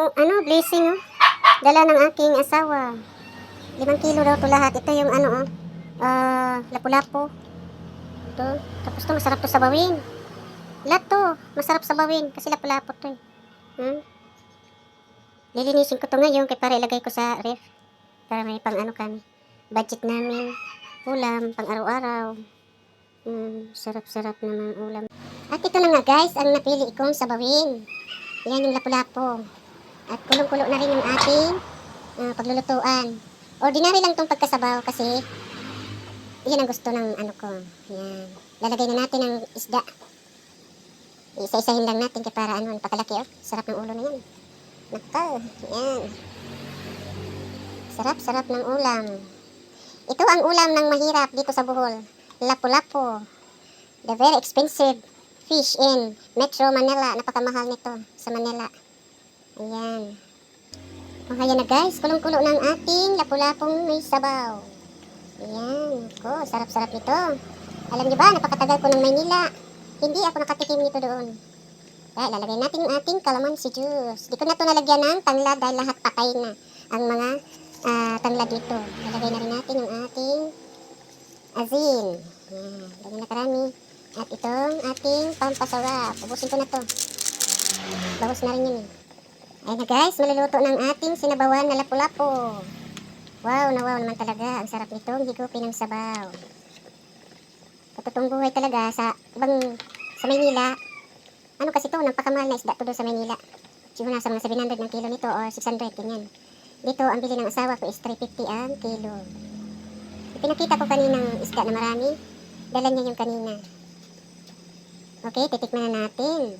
yung blessing dala ng aking asawa. 5 kilo daw to lahat. Ito yung lapu-lapu. Ito. Tapos to masarap to sabawin. Lahat to masarap sabawin kasi lapu-lapu to Lilinisin ko to ngayon para ilagay ko sa ref. Para may pang kami. Budget namin. Ulam, pang araw-araw. Sarap-sarap naman ulam. At ito na nga guys, ang napili kong sabawin. Yan yung lapu-lapu. At kulong-kulo na rin yung ating paglulutuan. Ordinary lang tong pagkasabaw kasi yan ang gusto ng ko. Yan. Lalagay na natin ang isda. Isa-isahin lang natin para pakalaki Sarap ng ulo na yan. Nakal. Yan. Sarap-sarap ng ulam. Ito ang ulam ng mahirap dito sa Bohol. Lapu-lapu. The very expensive fish in Metro Manila. Napakamahal nito sa Manila. Ayan. Kaya na guys, kulong-kulo ng ating lapu-lapong may sabaw. Ayan. Sarap-sarap ito. Alam niyo ba, napakatagal ko ng Maynila. Hindi ako nakatikim nito doon. Kaya lalagay natin yung ating calamansi juice. Di ko na ito nalagyan ng tangla dahil lahat patay na ang mga tangla dito. Lalagay na rin natin yung ating asin. Ayan. Ganyan na karami. At itong ating pampasarap. Ubusin ko na to. Bawas na rin yun Ayun na guys, maluluto ng ating sinabawan na lapu-lapu. Wow na wow naman talaga. Ang sarap nitong higupin ng sabaw. Katutong buhay talaga sa Maynila. Kasi to, napakamahal na isda to doon sa Maynila. Siguro nasa mga 700 ng kilo nito or 600, ganyan. Dito, ang bili ng asawa ko is 350 ang kilo. Pinakita ko kaninang isda na marami. Dala niya yung kanina. Okay, titikman na natin.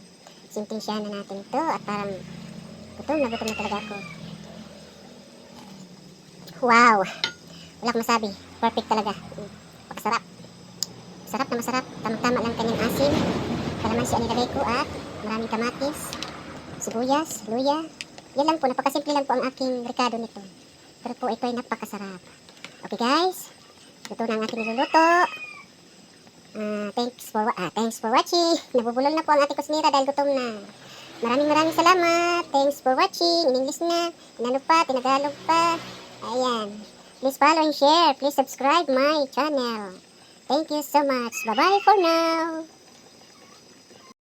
Sintinsya na natin ito at parang gutom na talaga ako. Wow! Wala akong masabi. Perfect talaga. Pakasarap. Sarap na masarap. Tamang-tama lang kanyang asin. Kalamansi ang nilagay ko at maraming kamatis, sibuyas, luya. Yan lang po. Napakasimple lang po ang aking rekado nito. Pero po ito ay napakasarap. Okay guys. Ito na ang aking niluluto. Thanks for watching. Nabubulol na po ang ating kusinera dahil gutom na. Maraming salamat. Thanks for watching. In English na. Tinagalog pa. Ayan. Please follow and share. Please subscribe my channel. Thank you so much. Bye-bye for now.